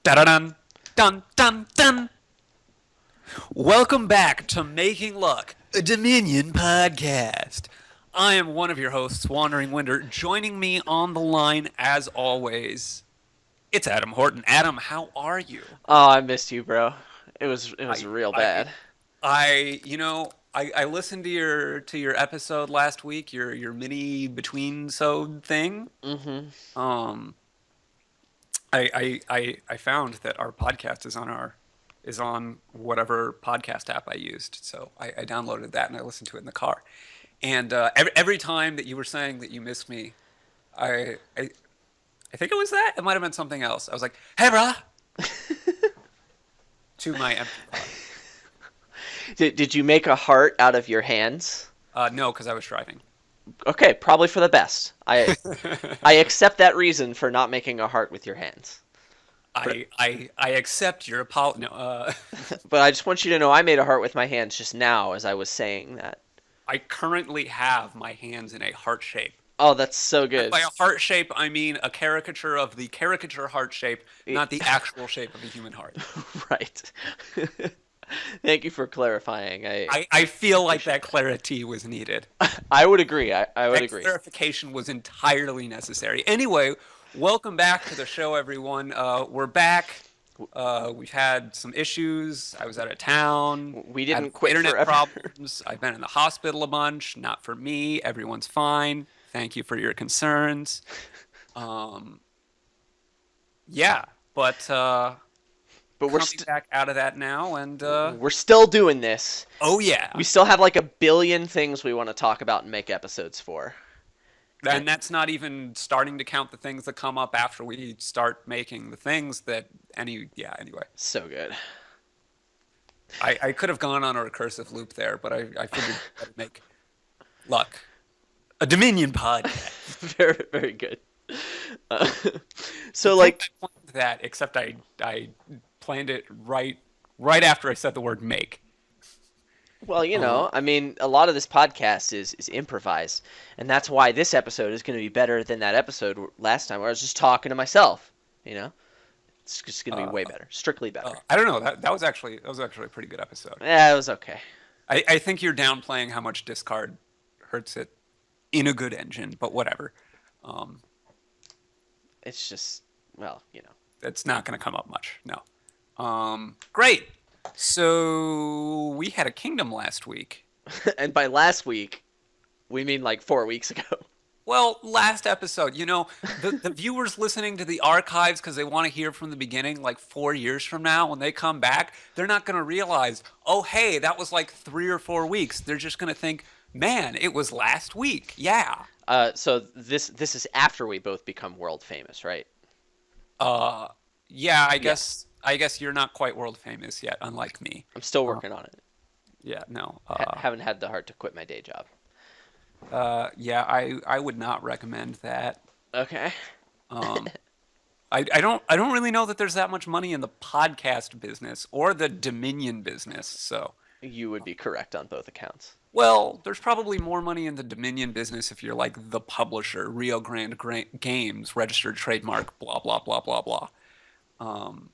Da-da-dun, dun, dun, dun. Welcome back to Making Luck, a Dominion podcast. I am one of your hosts, Wandering Winder. Joining me on the line, as always, it's Adam Horton. Adam, how are you? Oh, I missed you, bro. It was I, real I, bad. I listened to your episode last week, your mini between so thing. Mm-hmm. Um, I found that our podcast is on whatever podcast app I used. So I downloaded that and I listened to it in the car. And every time that you were saying that you miss me, I I, I think it was that. It might have been something else. I was like, "Hey, brah," to my empty car. Did you make a heart out of your hands? No, because I was driving. Okay, probably for the best. I accept that reason for not making a heart with your hands. But I accept your apology. No, but I just want you to know I made a heart with my hands just now as I was saying that. I currently have my hands in a heart shape. Oh, that's so And good. by a heart shape, I mean a caricature of the caricature heart shape, not the actual shape of a human heart. Right. Thank you for clarifying. I I feel like appreciate that clarity was needed. that. I would agree. I would That agree. clarification was entirely necessary. Anyway, welcome back to the show, everyone. We're back. We've had some issues. I was out of town, We had didn't quit internet forever. problems. I've been in the hospital a bunch. Not for me. Everyone's fine. Thank you for your concerns. Um, yeah, but But coming back out of that now, and we're still doing this. oh We yeah, still have like a billion things we want to talk about and make episodes for. And and that's not even starting to count the things that come up after we start making the things that yeah. Anyway, so good. I could have gone on a recursive loop there, but I figured I'd make luck a Dominion podcast. Very, very good. Uh, You'd so think like, I planned that, except I planned it right after I said the word make. well, Uh, I mean, a lot of this podcast is improvised, and that's why this episode is going to be better than that episode last time where I was just talking to myself. You know, it's just going to be way uh, better, strictly better. I don't know. That was actually a pretty good episode. Yeah, it was okay. I think you're downplaying how much discard hurts it in a good engine, but whatever. Um, It's just, well, it's not going to come up much. No. Great. So we had a kingdom last week. and by last week, we mean like 4 weeks ago. Well, last episode, the viewers listening to the archives because they want to hear from the beginning, like 4 years from now, when they come back, they're not going to realize, oh, hey, that was like 3 or 4 weeks. They're just going to think, man, it was last week. Yeah. So this is after we both become world famous, right? Uh, yeah, I Yeah, guess I guess you're not quite world famous yet, unlike me. I'm still Uh, working on it. yeah, no. Haven't had the heart to quit my day job. Yeah, I would not recommend that. Okay. Um, I don't really know that there's that much money in the podcast business or the Dominion business. So, You would be correct on both accounts. well, there's probably more money in the Dominion business if you're like the publisher, Rio Grande Games, registered trademark, blah blah blah blah blah. Um,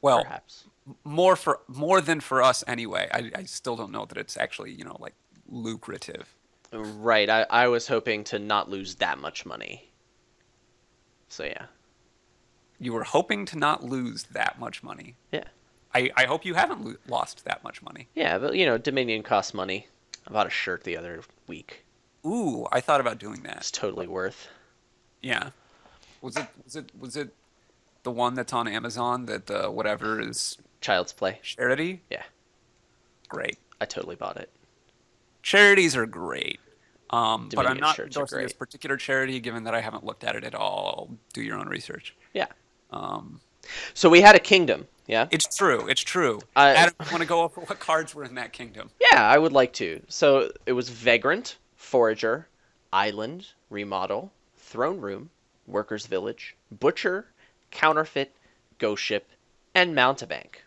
well, Perhaps. more than for us anyway. I still don't know that it's actually like lucrative. Right. I was hoping to not lose that much money. So yeah. You were hoping to not lose that much money. Yeah. I hope you haven't lost that much money. Yeah, but Dominion costs money. I bought a shirt the other week. Ooh, I thought about doing that. It's totally worth. Yeah. Was it the one that's on Amazon that whatever is Child's Play. charity? Yeah, Great. I totally bought it. Charities are great. But I'm Dominion not shirts are endorsing this great. particular charity given that I haven't looked at it at all. Do your own research. Yeah. Um, So we had a kingdom. Yeah. it's true. It's true. Uh, Adam, you want to go over what cards were in that kingdom? yeah, I would like to. So it was Vagrant, Forager, Island, Remodel, Throne Room, Workers' Village, Butcher, Counterfeit, Ghost Ship, and Mountebank.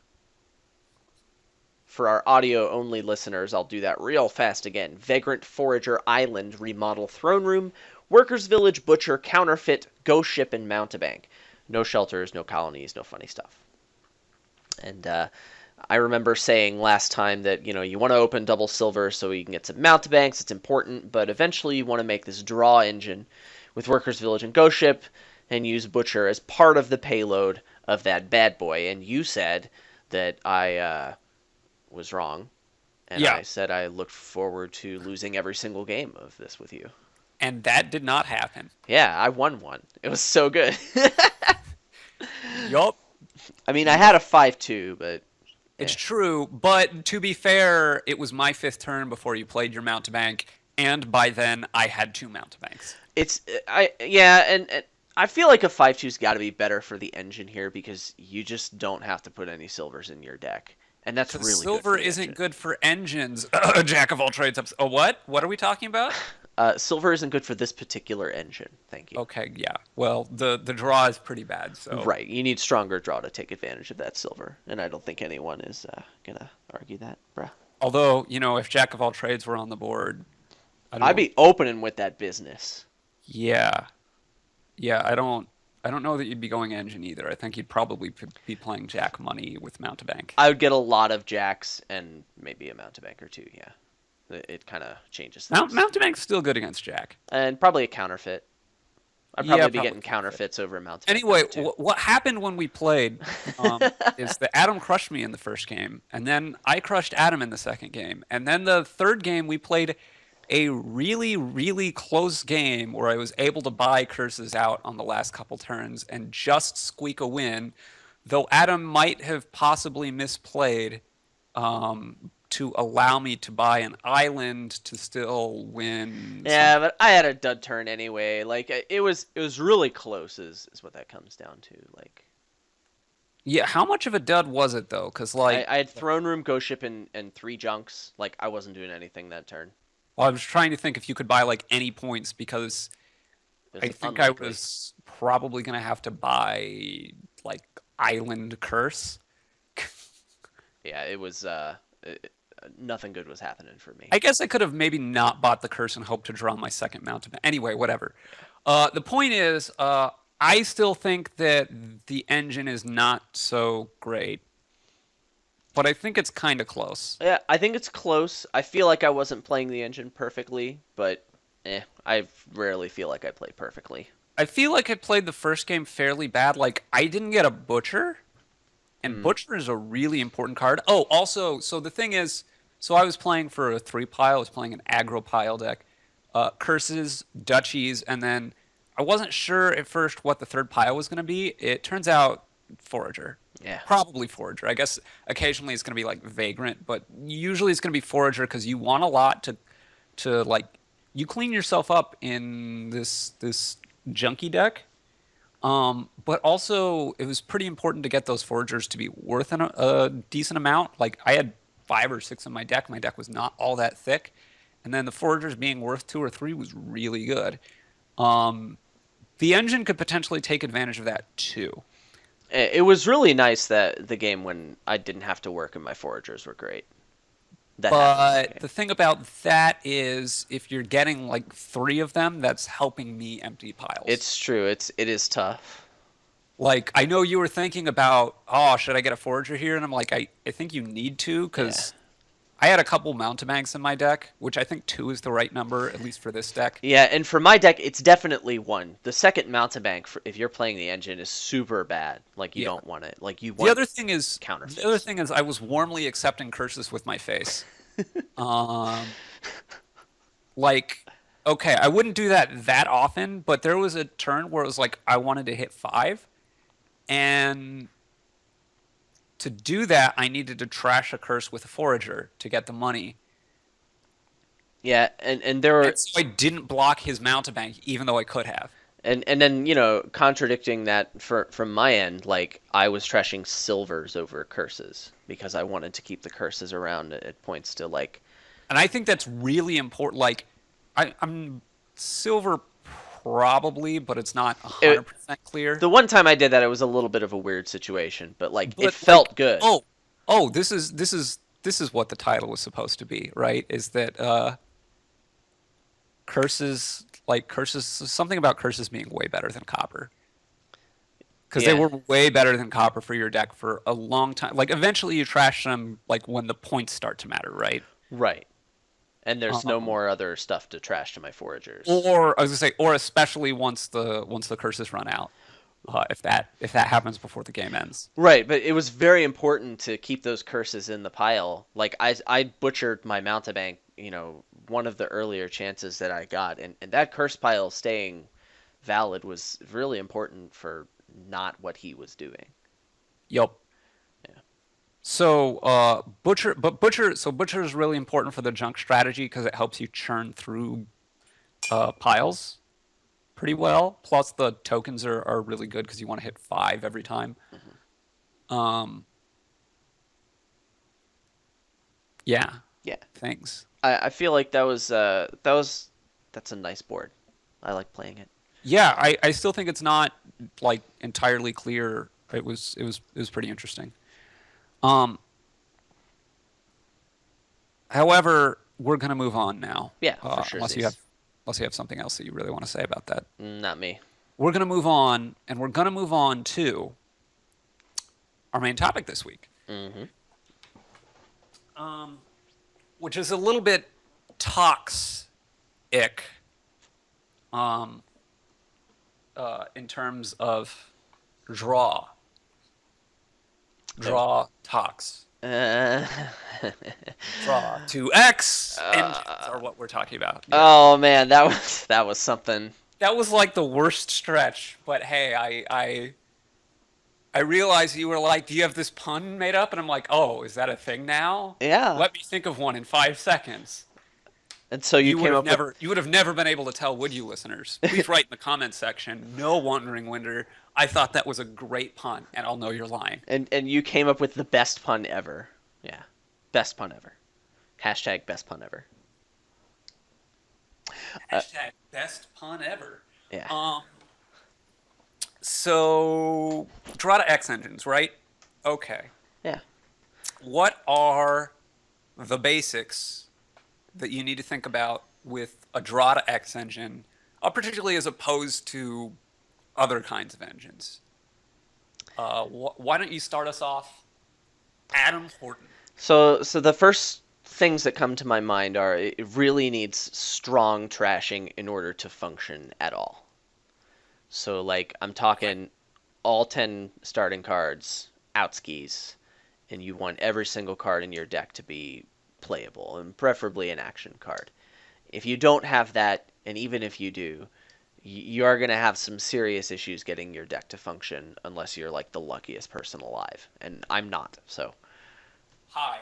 For our audio only listeners, I'll do that real fast again. Vagrant, Forager, Island, Remodel, Throne Room, Workers' Village, Butcher, Counterfeit, Ghost Ship, and Mountebank. No shelters, no colonies, no funny stuff. And I remember saying last time that you want to open double silver so you can get some mountebanks. It's important, but eventually you want to make this draw engine with Workers Village and Ghost Ship, and use Butcher as part of the payload of that bad boy. And you said that I was wrong, and Yeah, I said I looked forward to losing every single game of this with you. and that did not happen. Yeah, I won one. It was so good. Yup. I mean, I had a Yup. 5-2, but It's yeah. true, but to be fair, it was my fifth turn before you played your mountebank, and by then I had two mountebanks. It's I yeah, and I feel like a 5-2's got to be better for the engine here because you just don't have to put any silvers in your deck, and that's Because really good for silver the isn't engine. good for engines. Jack of all trades. Oh, what? What are we talking about? Silver isn't good for this particular engine. Thank you. Okay, yeah. Well, the draw is pretty bad, so Right, you need stronger draw to take advantage of that silver, and I don't think anyone is gonna argue that, bruh. although, if Jack of all trades were on the board, I I'd don't be opening with that business. yeah. Yeah, I don't know that you'd be going engine either. I think you'd probably be playing Jack money with mountebank. I would get a lot of jacks and maybe a mountebank or two. Yeah, it kind of changes things, Mountebank's still good against Jack. and probably a counterfeit. I'd Yeah, probably be probably getting counterfeit. counterfeits over a mountebank Anyway, number two. what happened when we played is that Adam crushed me in the first game, and then I crushed Adam in the second game, and then the third game we played a really, really close game where I was able to buy curses out on the last couple turns and just squeak a win, though Adam might have possibly misplayed to allow me to buy an island to still win Yeah, something. but I had a dud turn anyway. Like it was really close, is what that comes down to. Like Yeah, how much of a dud was it though? Because I, like I had throne room, ghost ship, and three junks. Like I wasn't doing anything that turn. I was trying to think if you could buy like any points because It I was think I unlikely. was probably gonna have to buy like Island Curse. Yeah, it was. Nothing good was happening for me. I guess I could have maybe not bought the curse and hoped to draw my second mountain. Anyway, whatever. The point is, I still think that the engine is not so great, but I think it's kind of close. Yeah, I think it's close. I feel like I wasn't playing the engine perfectly, but I rarely feel like I play perfectly. I feel like I played the first game fairly bad. Like I didn't get a butcher, and Mm, butcher is a really important card. Oh, also, so the thing is, so I was playing for a three pile. I was playing an aggro pile deck, curses, duchies, and then I wasn't sure at first what the third pile was going to be. It turns out forager, yeah. probably forager. I guess occasionally it's going to be like vagrant, but usually it's going to be forager because you want a lot to like you clean yourself up in this junkie deck. But also, it was pretty important to get those foragers to be worth a decent amount. Like I had five or six in my deck. My deck was not all that thick, and then the foragers being worth two or three was really good. Um, the engine could potentially take advantage of that too. It was really nice that the game when I didn't have to work and my foragers were great. That happened in that But game. the thing about that is, if you're getting like three of them, that's helping me empty piles. It's true. It is tough. Like I know you were thinking about, oh, should I get a forager here? And I'm like, I think you need to Yeah. because I had a couple mountebanks in my deck, which I think two is the right number, at least for this deck. Yeah, and for my deck, it's definitely one. The second mountebank, if you're playing the engine, is super bad. Like you Yeah. don't want it. Like you The want other thing is, the other counterfeits. thing is, I was warmly accepting curses with my face. Um, like, okay, I wouldn't do that often, but there was a turn where it was like I wanted to hit five, and to do that, I needed to trash a curse with a forager to get the money. Yeah, and there And were so I didn't block his mountebank, even though I could have. and then contradicting that from my end, like I was trashing silvers over curses because I wanted to keep the curses around at points to like And I think that's really important. Like, I'm silver probably, but it's not it, 100% clear. the one time I did that, it was a little bit of a weird situation, but like it But like, felt good. oh, this is what the title was supposed to be, right? Is that curses, like curses, something about curses being way better than copper. because they Yeah, were way better than copper for your deck for a long time. Like eventually you trash them like when the points start to matter, right? right. And there's no Um, more other stuff to trash to my foragers. or I was gonna say, or especially once the curses run out, if that happens before the game ends. Right, but it was very important to keep those curses in the pile. Like I butchered my mountebank, one of the earlier chances that I got, and that curse pile staying valid was really important for not what he was doing. Yup. Yeah. So butcher is really important for the junk strategy because it helps you churn through piles pretty well. Plus the tokens are really good because you want to hit 5 every time. Hmm. Um, yeah, Yeah. things. I feel like that's a nice board. I like playing it. Yeah, I still think it's not like entirely clear. It was pretty interesting. Um, However, we're gonna move on now. Yeah, for sure, Unless you have something else that you really want to say about that. Not me. We're gonna move on, and we're gonna move on to our main topic this week, Hmm. um, which is a little bit toxic, um, in terms of draw, Oh. draw tox, Uh, draw to X engines uh, are what we're talking about. Yeah, oh man, that was something. that was like the worst stretch, but hey, I realized you were like, "Do you have this pun made up?" And I'm like, "Oh, is that a thing now? Yeah. Let me think of one in 5 seconds." And so you came up with You would have never been able to tell, would you, listeners? Please write in the comments section. No Wandering Winder. I thought that was a great pun, and I'll know you're lying. and you came up with the best pun ever. Yeah. Best pun ever. Hashtag best pun ever. Uh, Hashtag best pun ever. yeah. Um, so draw to X engines, right? Okay. Yeah. What are the basics that you need to think about with a draw to X engine, particularly as opposed to other kinds of engines? Why don't you start us off, Adam Horton? So the first things that come to my mind are it really needs strong trashing in order to function at all. So like I'm Okay. talking all 10 starting cards, outskis, and you want every single card in your deck to be playable and preferably an action card. If you don't have that, and even if you do, you are going to have some serious issues getting your deck to function unless you're like the luckiest person alive. And I'm not, so. Hi.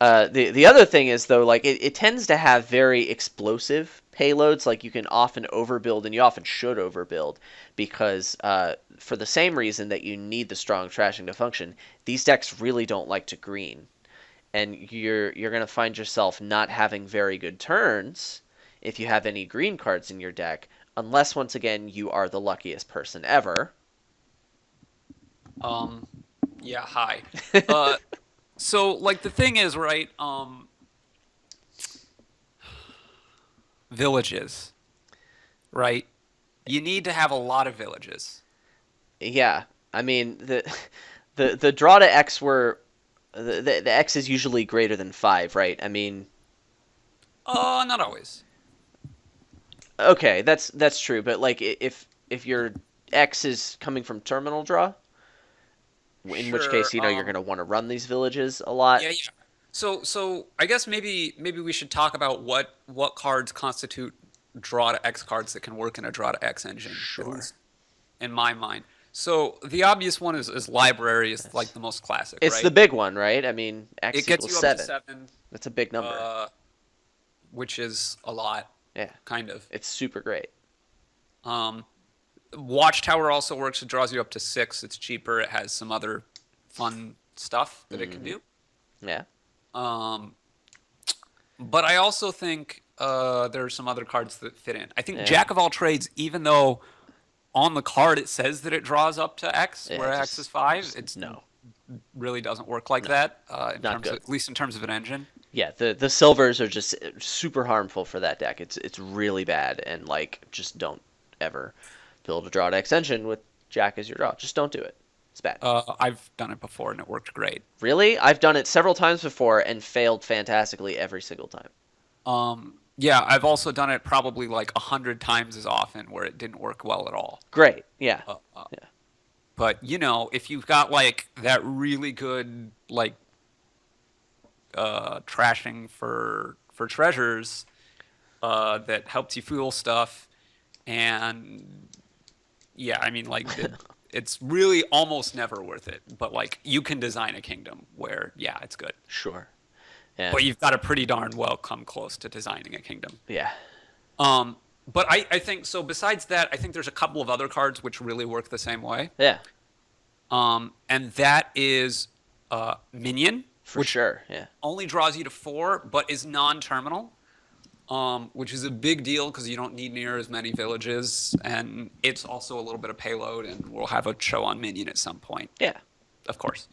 The other thing is though, like it tends to have very explosive payloads. Like you can often overbuild, and you often should overbuild because for the same reason that you need the strong trashing to function, these decks really don't like to green, and you're gonna find yourself not having very good turns if you have any green cards in your deck, unless once again you are the luckiest person ever. Um, yeah, hi. Uh, so like the thing is, right? Villages, right? You need to have a lot of villages. Yeah, I mean the draw to X were the X is usually greater than 5, right? I mean, Not always. okay, that's true, but like if your X is coming from terminal draw, in which Sure. case you're gonna want to run these villages a lot. Yeah, yeah. So I guess maybe we should talk about what cards constitute draw to X cards that can work in a draw to X engine, at Sure. least in my mind. So the obvious one is library is like That's the most classic, it's the right? big one, right? I mean, It X gets equals you up to 7. 7, That's a big number. uh, which is a lot, Yeah, kind of. it's super great. Um, Watchtower also works. It draws you up to 6. It's cheaper. It has some other fun stuff that it can Hmm. do. Yeah. Um, but I also think there are some other cards that fit in. I think Yeah. Jack of all trades, even though on the card it says that it draws up to X, Yeah, where X is 5, just it's no. really doesn't work like No. that in Not terms of good. at least in terms of an engine. Yeah, the silvers are just super harmful for that deck. It's really bad, and like just don't ever. build a draw to X engine with Jack as your draw. Just don't do it. It's bad. I've done it before and it worked great. Really? I've done it several times before and failed fantastically every single time. Yeah, I've also done it probably like 100 times as often where it didn't work well at all. Great. Yeah. Uh, uh, Yeah. but if you've got like that really good like trashing for treasures that helps you fuel stuff, and yeah, I mean like it's really almost never worth it. But like you can design a kingdom where yeah, it's good. Sure. Yeah. But you've got to pretty darn well come close to designing a kingdom. Yeah. Um, but I think so. Besides that, I think there's a couple of other cards which really work the same way. Yeah. And that is Minion, For which sure. Yeah. only draws you to 4, but is non-terminal, which is a big deal because you don't need near as many villages, and it's also a little bit of payload. And we'll have a show on Minion at some point, Yeah. of course.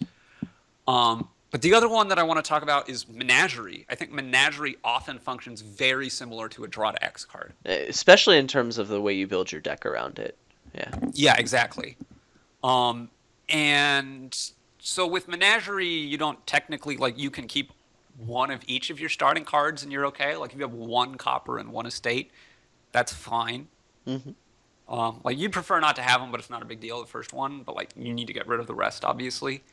But the other one that I want to talk about is Menagerie. I think Menagerie often functions very similar to a draw to X card. Especially in terms of the way you build your deck around it. Yeah. Yeah, exactly. And so with Menagerie, you don't technically like you can keep one of each of your starting cards and you're okay. Like if you have 1 copper and 1 estate, that's fine. Mm-hmm. Like you'd prefer not to have them, but it's not a big deal the first one. But like you need to get rid of the rest, obviously.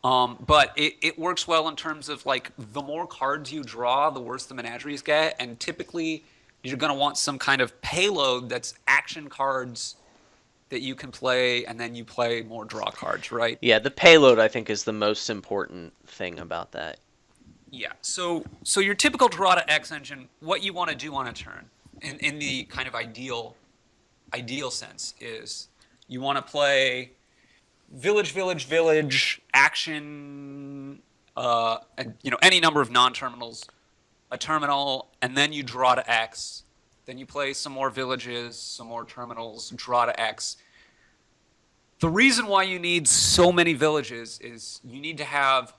But it works well in terms of like the more cards you draw, the worse the menageries get, and typically you're going to want some kind of payload that's action cards that you can play, and then you play more draw cards, right? Yeah, the payload I think is the most important thing about that. Yeah. So your typical draw to X engine, what you want to do on a turn, in the kind of ideal sense, is you want to play village, village, village, action, and any number of non-terminals, a terminal, and then you draw to X. Then you play some more villages, some more terminals, draw to X. The reason why you need so many villages is you need to have,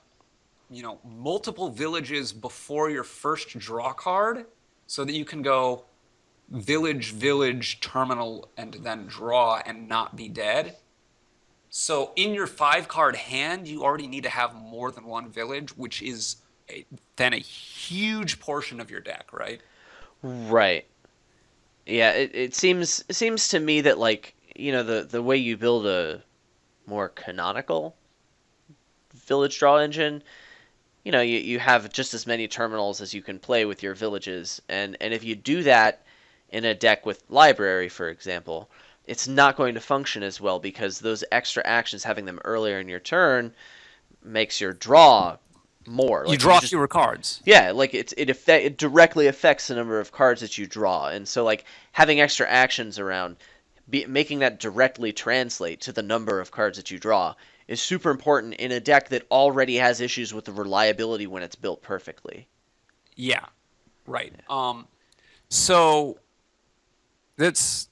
multiple villages before your first draw card, so that you can go village, village, terminal, and then draw and not be dead. So in your 5-card hand, you already need to have more than one village, which is then a huge portion of your deck, right? Right. Yeah, it seems to me that like, the way you build a more canonical village draw engine, you have just as many terminals as you can play with your villages, and if you do that in a deck with library, for example, it's not going to function as well because those extra actions, having them earlier in your turn, makes your draw more. You Like draw fewer cards. yeah, like it directly affects the number of cards that you draw, and so like having extra actions around, making that directly translate to the number of cards that you draw is super important in a deck that already has issues with the reliability when it's built perfectly. Yeah, right. So that's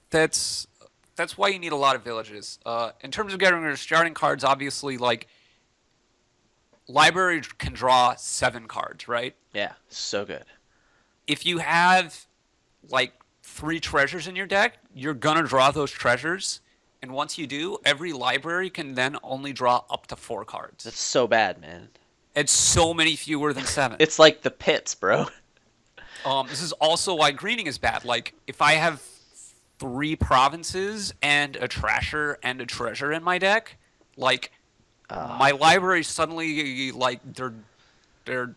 that's that's why you need a lot of villages. In terms of getting rid of starting cards, obviously, like library can draw 7 cards, right? Yeah, so good. If you have like 3 treasures in your deck, you're gonna draw those treasures, and once you do, every library can then only draw up to 4 cards. That's so bad, man. It's so many fewer than 7. It's like the pits, bro. This is also why greening is bad. Like if I have 3 provinces and a trasher and a treasure in my deck, like my library suddenly like they're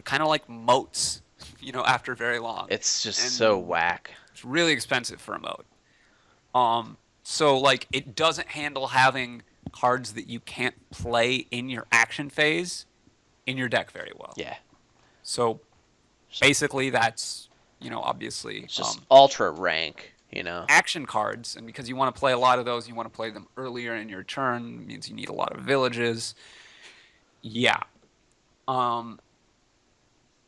kind of like moats, after very long. It's just And so whack. it's really expensive for a moat. So like it doesn't handle having cards that you can't play in your action phase in your deck very well. Yeah. So basically that's, obviously It's just ultra rank. action cards, and because you want to play a lot of those, you want to play them earlier in your turn, means you need a lot of villages. Yeah.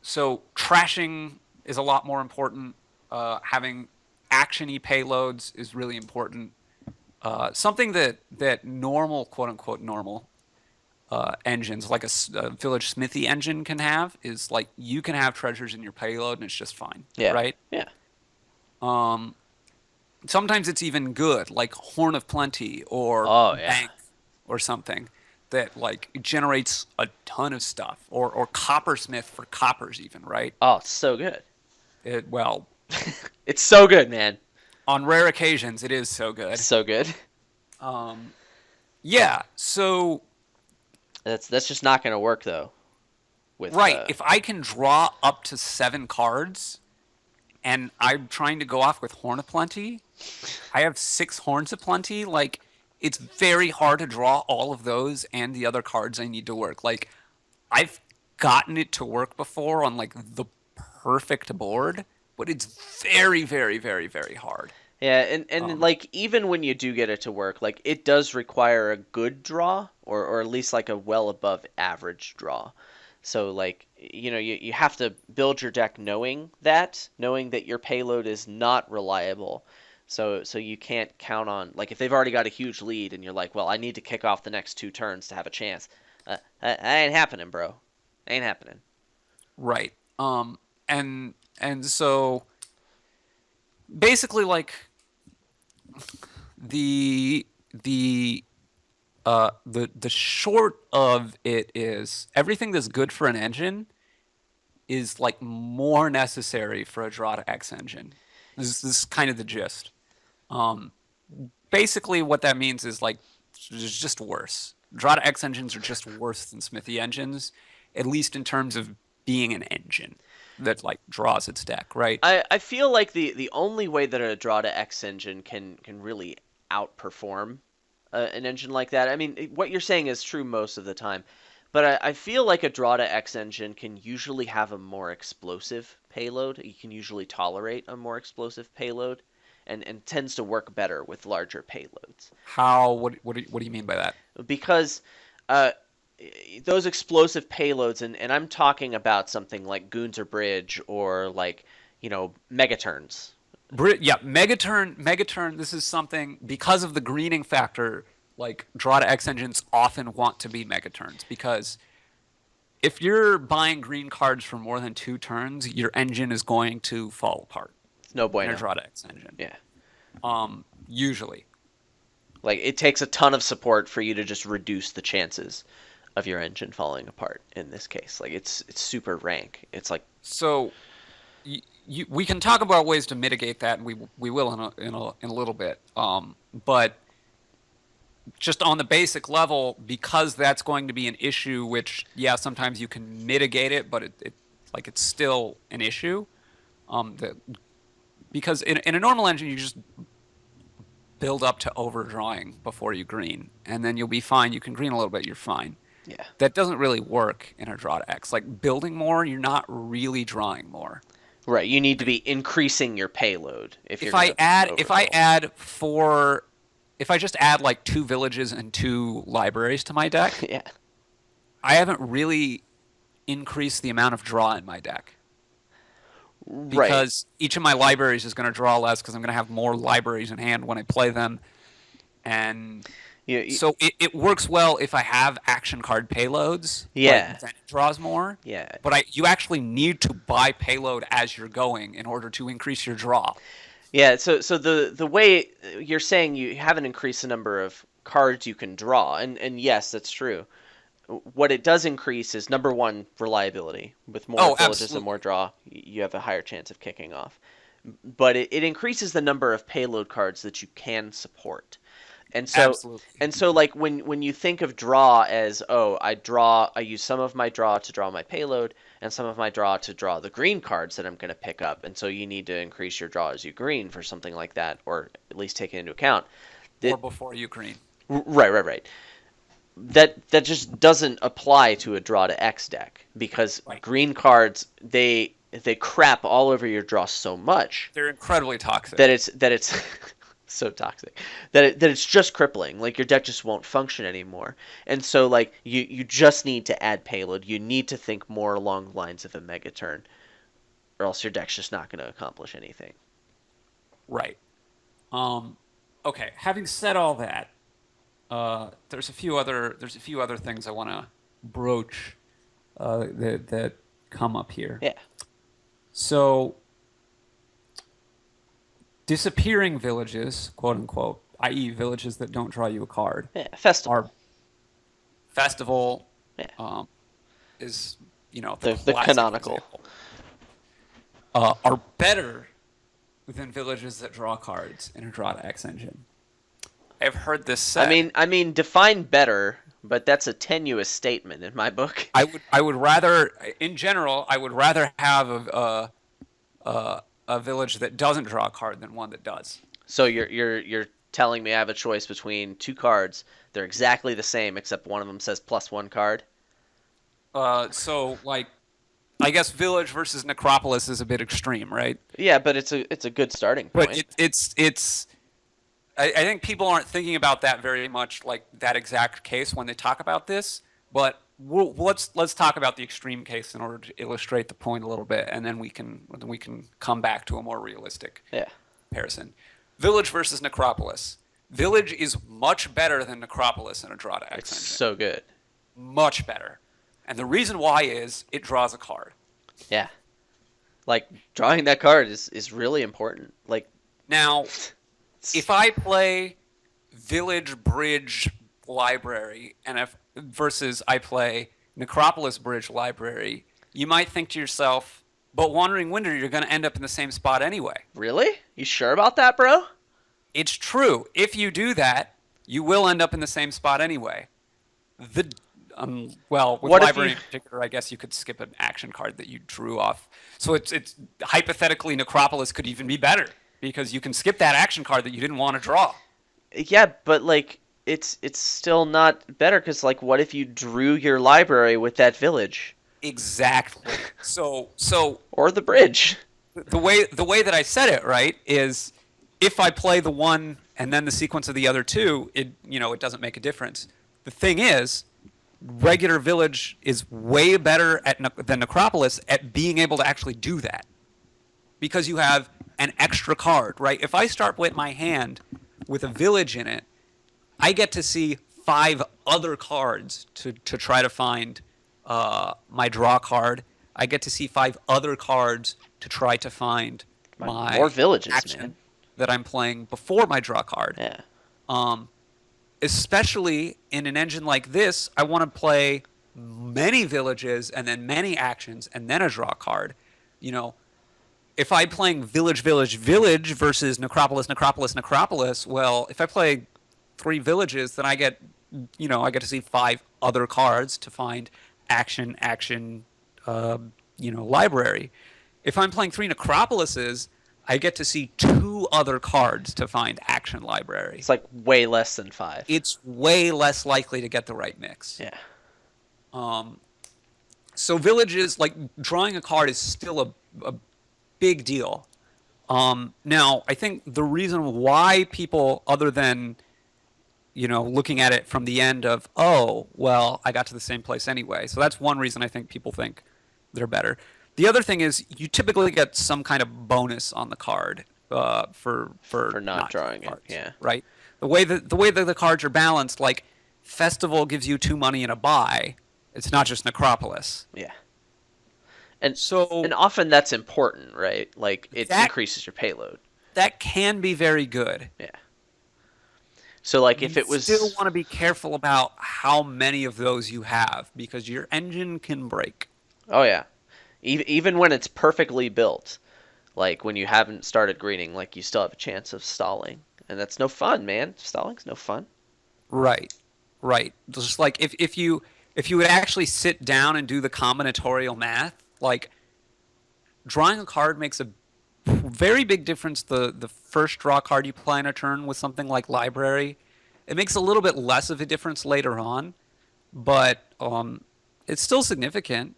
So trashing is a lot more important. Having action-y payloads is really important. Something that normal, quote unquote normal engines, like a village smithy engine can have, is like you can have treasures in your payload and it's just fine, Yeah. right? Yeah. sometimes it's even good, like Horn of Plenty or Oh yeah. Bank or something that like generates a ton of stuff, or Coppersmith for coppers even, right? Oh, it's so good. Well, It's so good, man. on rare occasions, it is so good. So good. Um, yeah, so That's just not gonna work though. With right, if I can draw up to 7 cards and I'm trying to go off with Horn of Plenty, I have 6 Horns of Plenty. Like, it's very hard to draw all of those and the other cards I need to work. Like, I've gotten it to work before on like the perfect board, but it's very, very, very, very hard. Yeah, and Um, like even when you do get it to work, like it does require a good draw or at least like a well above average draw. So like you have to build your deck knowing that your payload is not reliable. So you can't count on like if they've already got a huge lead and you're like, well, I need to kick off the next 2 turns to have a chance. That ain't happening, bro. Ain't happening. right. And so basically, like the the the short of it is everything that's good for an engine is like more necessary for a draw to X engine. This is kind of the gist. Um, Basically, what that means is like it's just worse. Draw to X engines are just worse than Smithy engines, at least in terms of being an engine that like draws its deck, right? I feel like the only way that a draw to X engine can really outperform an engine like that. I mean, what you're saying is true most of the time, but I feel like a draw to X engine can usually have a more explosive payload. You can usually tolerate a more explosive payload, and tends to work better with larger payloads How? What do you mean by that? because uh, those explosive payloads, and I'm talking about something like Goons or Bridge or like Megaturns. Yeah, Megaturn. This is something because of the greening factor. Like draw to X engines often want to be Megaturns because if you're buying green cards for more than 2 turns, your engine is going to fall apart It's no in a bueno. draw to X engine. Yeah. Usually. Like it takes a ton of support for you to just reduce the chances of your engine falling apart in this case. Like it's super rank. It's like So we can talk about ways to mitigate that, and we will in a little bit. But just on the basic level, because that's going to be an issue, which yeah, sometimes you can mitigate it, but it's still an issue. That because in a normal engine, you just build up to overdrawing before you green, and then you'll be fine. You can green a little bit, you're fine. yeah. That doesn't really work in a draw to X. Like building more, you're not really drawing more. Right. You need to Right? be increasing your payload if you're If I gonna add if I overdraw. add four if I just add like 2 villages and 2 libraries to my deck, Yeah. I haven't really increased the amount of draw in my deck Right. because each of my libraries is going to draw less because I'm going to have more libraries in hand when I play them. And You, so it works well if I have action card payloads, but yeah. then it draws more. Yeah. But you actually need to buy payload as you're going in order to increase your draw. Yeah, so the way you're saying you haven't increased the number of cards you can draw, and yes, that's true. What it does increase is number one, reliability. With more Oh, villages and more absolutely. draw, you have a higher chance of kicking off. But it increases the number of payload cards that you can support. And so Absolutely. and so like when you think of draw as, oh, I use some of my draw to draw my payload and some of my draw to draw the green cards that I'm going to pick up. And so you need to increase your draw as you green for something like that, or at least take it into account. Or That before you green. right. That just doesn't apply to a draw to X deck because Right. green cards they crap all over your draw so much They're incredibly toxic. that it's so toxic that it's just crippling. Like your deck just won't function anymore. And so like you just need to add payload. You need to think more along the lines of a mega turn, or else your deck's just not going to accomplish anything. Right. Um, okay. Having said all that, there's a few other things I want to broach that come up here. Yeah. So disappearing villages, quote unquote, i.e., villages that don't draw you a card, Yeah, festival. are festival. Yeah, Um, is the the classic canonical. example. Are better than villages that draw cards in a draw to X engine. I've heard this said. I mean, define better, but that's a tenuous statement in my book. I would rather, in general, I would rather have a village that doesn't draw a card than one that does. So you're telling me I have a choice between two cards. They're exactly the same, except one of them says +1 card. So like, I guess village versus necropolis is a bit extreme, right? Yeah, but it's a good starting But point. it's. I think people aren't thinking about that very much, like that exact case when they talk about this. But let's talk about the extreme case in order to illustrate the point a little bit, and then we can come back to a more realistic Yeah, comparison. Village versus necropolis. Village is much better than necropolis in a draw to X it's engine. so good. Much better. And the reason why is it draws a card. Yeah, like drawing that card is really important. Like, Now, if I play Village Bridge Library and if versus I play Necropolis Bridge Library, you might think to yourself, but Wandering Winder, you're going to end up in the same spot anyway. really? You sure about that, bro? It's true. If you do that, you will end up in the same spot anyway. The well, with What if library you? in particular, I guess you could skip an action card that you drew off. So it's hypothetically Necropolis could even be better because you can skip that action card that you didn't want to draw. Yeah, but like it's still not better because like what if you drew your library with that village Exactly. So or the bridge? the way that I said it right is if I play the one and then the sequence of the other two, it doesn't make a difference. The thing is, regular village is way better than Necropolis at being able to actually do that because you have an extra card, right? If I start with my hand with a village in it, I get to see 5 other cards to try to find my draw card. I get to see 5 other cards to try to find my More villages, action man. that I'm playing before my draw card. Yeah. Um, Especially in an engine like this, I want to play many villages and then many actions and then a draw card. You know, if I'm playing village, village, village versus necropolis, necropolis, necropolis, well, if I play 3 villages, then I get to see 5 other cards to find action, action, library. If I'm playing 3 necropolises, I get to see 2 other cards to find action library. It's like way less than 5. It's way less likely to get the right mix. Yeah. So villages, like drawing a card is still a big deal. Now, I think the reason why people, other than looking at it from the end of, oh, well, I got to the same place anyway. So that's one reason I think people think they're better. The other thing is you typically get some kind of bonus on the card for not drawing it. cards, Yeah. right? The way that the cards are balanced, like Festival gives you 2 money and a buy. It's not just Necropolis. Yeah. And So and often that's important, right? Like it that increases your payload. that can be very good. Yeah. So like if You it was still want to be careful about how many of those you have because your engine can break. Oh yeah. Even when it's perfectly built, like when you haven't started greening, like you still have a chance of stalling. And that's no fun, man. Stalling's no fun. Right, right. Just like if you would actually sit down and do the combinatorial math, like drawing a card makes a very big difference. The first draw card you play in a turn with something like Library, it makes a little bit less of a difference later on, but it's still significant.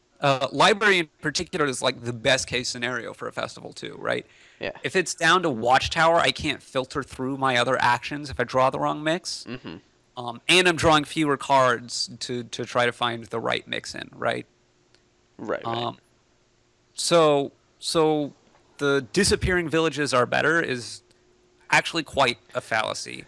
Library in particular is like the best case scenario for a festival too, right? Yeah. If it's down to Watchtower, I can't filter through my other actions if I draw the wrong mix. Mm-hmm. And I'm drawing fewer cards to try to find the right mix in, right? Right, right. So the disappearing villages are better is actually quite a fallacy.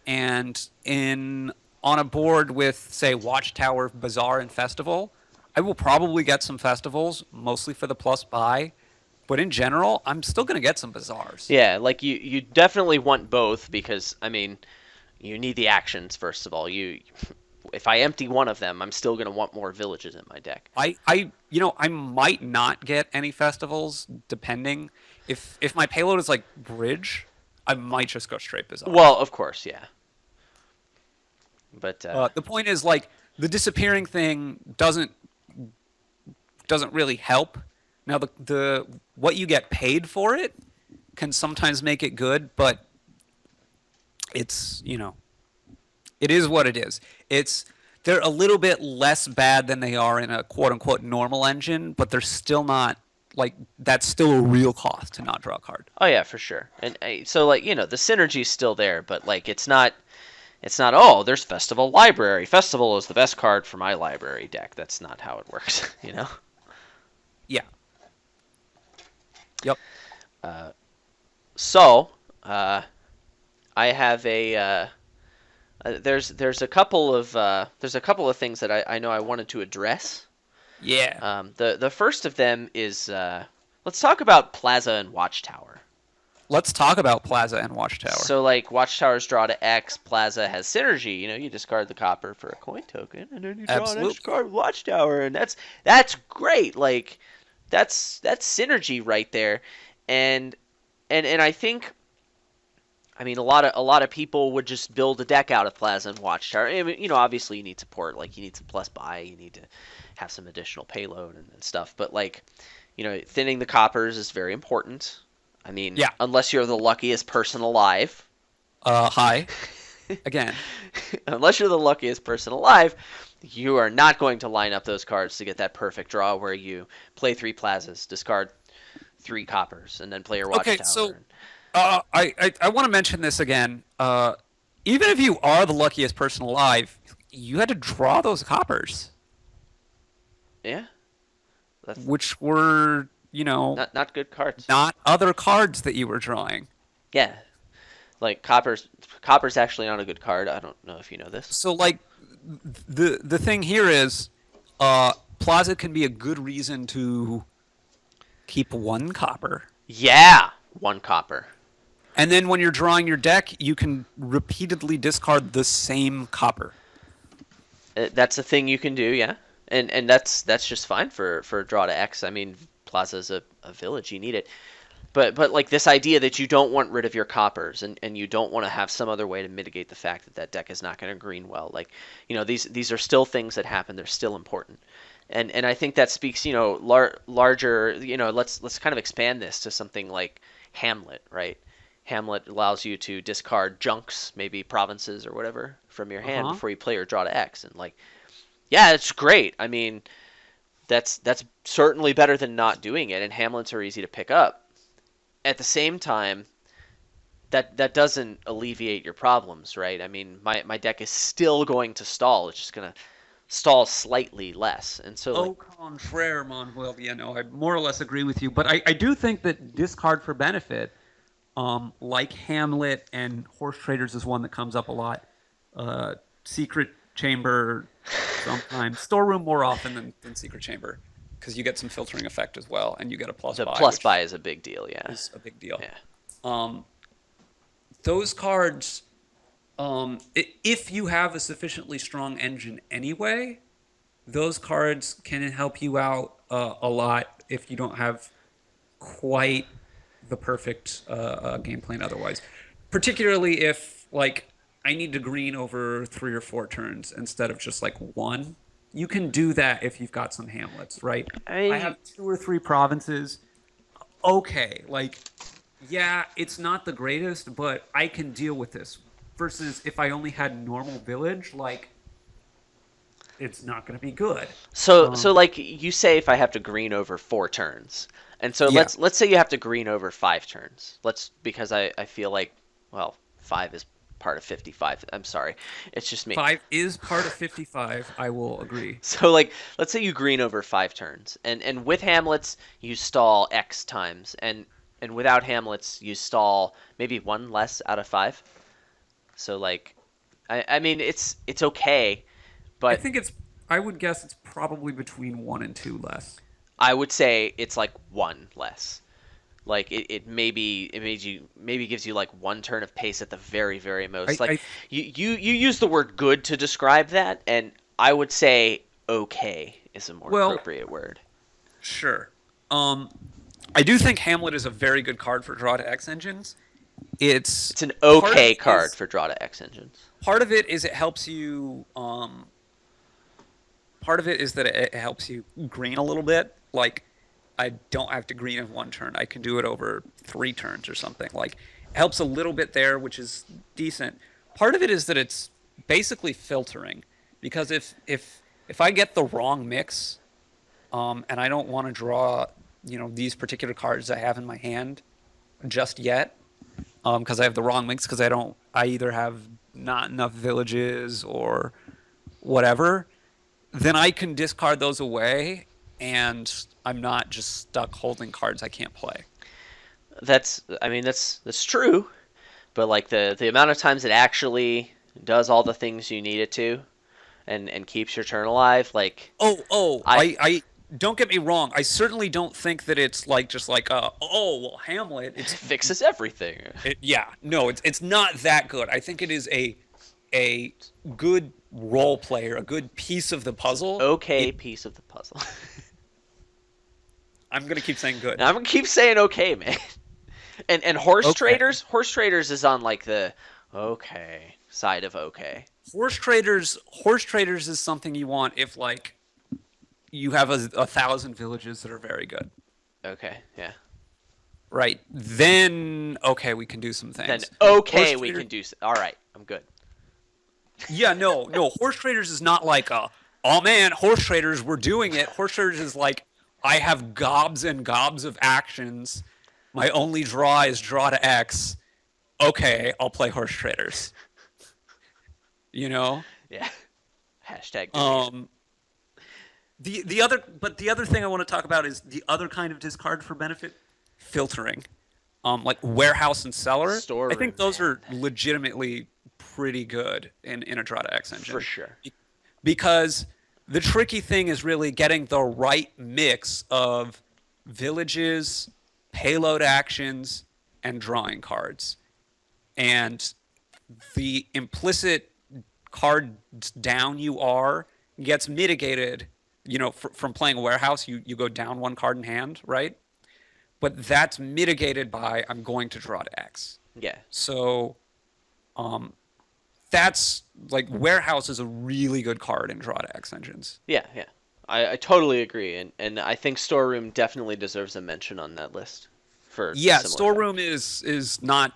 And on a board with, say, Watchtower, Bazaar, and Festival, I will probably get some festivals, mostly for the plus buy. But in general, I'm still gonna get some bazaars. Yeah, like you definitely want both because I mean you need the actions first of all. You if I empty one of them, I'm still gonna want more villages in my deck. I might not get any festivals depending. If my payload is like bridge, I might just go straight Well, bazaars. of course, yeah, but The point is like the disappearing thing doesn't really help. Now the what you get paid for it can sometimes make it good, but it's it is what it is. It's they're a little bit less bad than they are in a quote unquote normal engine, but they're still not like that's still a real cost to not draw a card. oh yeah, for sure. And so like the synergy's still there, but like it's not. Oh, there's Festival Library. Festival is the best card for my library deck. That's not how it works, you know. Yeah. Yep. So, I have there's a couple of things that I know I wanted to address. Yeah. The first of them is let's talk about Plaza and Watchtower. Let's talk about Plaza and Watchtower. So like Watchtower's draw to X, Plaza has synergy. You discard the copper for a coin token, and then you draw an extra Absolutely. card with Watchtower, and that's great. Like that's synergy right there, and and I think I mean a lot of people would just build a deck out of Plaza and Watchtower. I mean, obviously you need support, like you need some plus buy, you need to have some additional payload and stuff. But like, thinning the coppers is very important. I mean, Yeah. unless you're the luckiest person alive, Hi. Again. unless you're the luckiest person alive, you are not going to line up those cards to get that perfect draw where you play three plazas, discard three coppers, and then play your Okay, so Watchtower. I want to mention this again. Even if you are the luckiest person alive, you had to draw those coppers, Yeah, that's which were, not good cards. not other cards that you were drawing. Yeah, like copper's actually not a good card. I don't know if you know this. So like the thing here is Plaza can be a good reason to keep one copper. Yeah, one copper. And then when you're drawing your deck, you can repeatedly discard the same copper. That's a thing you can do. Yeah, and that's just fine for draw to X. I mean, Plaza's a village. You need it. But like this idea that you don't want rid of your coppers and you don't want to have some other way to mitigate the fact that that deck is not going to green well. Like, these are still things that happen. They're still important. And I think that speaks, larger, let's kind of expand this to something like Hamlet, right? Hamlet allows you to discard junks, maybe provinces or whatever from your hand Uh-huh. before you play your draw to X. And like, yeah, it's great. I mean, that's certainly better than not doing it, and Hamlets are easy to pick up. At the same time, that doesn't alleviate your problems, right? I mean, my deck is still going to stall. It's just gonna stall slightly less, and so like, Au contraire, Manuel. Yeah, no, I more or less agree with you. But I do think that discard for benefit, like Hamlet and Horse Traders is one that comes up a lot. Secret Chamber sometimes. Storeroom more often than Secret Chamber because you get some filtering effect as well, and you get a plus the buy, plus which buy is a big deal. Yeah, is a big deal. yeah. Um, those cards, if you have a sufficiently strong engine anyway, those cards can help you out a lot if you don't have quite the perfect game plan otherwise. Particularly if, like, I need to green over 3 or 4 turns instead of just like one. You can do that if you've got some hamlets, right? I I mean, have 2 or 3 provinces. Okay, like, yeah, it's not the greatest, but I can deal with this. Versus if I only had normal village, like, it's not going to be good. so Um, like you say, if I have to green over 4 turns, and so yeah, let's say you have to green over 5 turns. Because I feel like, well, 5 is part of 55. I'm sorry, it's just me. 5 is part of 55. I will agree. So like, let's say you green over 5 turns, and with Hamlets you stall X times, and without Hamlets you stall maybe one less out of 5. So like, I mean it's okay, I but think it's. I would guess it's probably between 1 and 2 less. I would say it's like one less. Like maybe gives you like one turn of pace at the very most. Like I you use the word good to describe that, and I would say okay is a more well, appropriate word. sure. Um, I do think Hamlet is a very good card for draw to X engines. It's It's an part of okay it card is for draw to X engines. it helps you. Part of it is that it helps you green a little bit. Like I don't have to green in one turn. I can do it over 3 turns or something. Like it helps a little bit there, which is decent. Part of it is that it's basically filtering because if I get the wrong mix, and I don't want to draw, these particular cards I have in my hand just yet, because I have the wrong mix because I either have not enough villages or whatever, then I can discard those away and I'm not just stuck holding cards I can't play. That's true, but like the amount of times it actually does all the things you need it to, and keeps your turn alive, like I I don't get me wrong. I certainly don't think that it's like just like well, Hamlet. fixes everything. Yeah, no, it's not that good. I think it is a good role player, a good piece of the It's an puzzle. okay It piece of the puzzle. I'm gonna keep saying good. And I'm gonna keep saying okay, man. And Okay. horse traders is on like the okay side of okay. Horse traders is something you want if like you have a thousand villages that are very good. Okay, yeah. Right. Then okay, we can do some Then things. Horse okay, we trader. can do. All right, I'm good. Yeah, no. Horse traders is not like oh man, horse traders, we're doing it. Horse traders is like I have gobs and gobs of actions. My only draw is draw to X. Okay, I'll play horse traders. You know? Yeah. Hashtag donation. Um the other thing I want to talk about is the other kind of discard for benefit filtering. Like warehouse and cellar. I think Storeroom, those man, are legitimately pretty good in a draw to X for engine. sure. Because the tricky thing is really getting the right mix of villages, payload actions, and drawing cards. And the implicit card down you are gets mitigated, from playing a warehouse. You go down one card in hand, right? But that's mitigated by I'm going to draw to X. Yeah, So um, that's like warehouse is a really good card in draw to X engines. yeah. I totally agree, and I think storeroom definitely deserves a mention on that list for a Yeah, similar effect. storeroom is not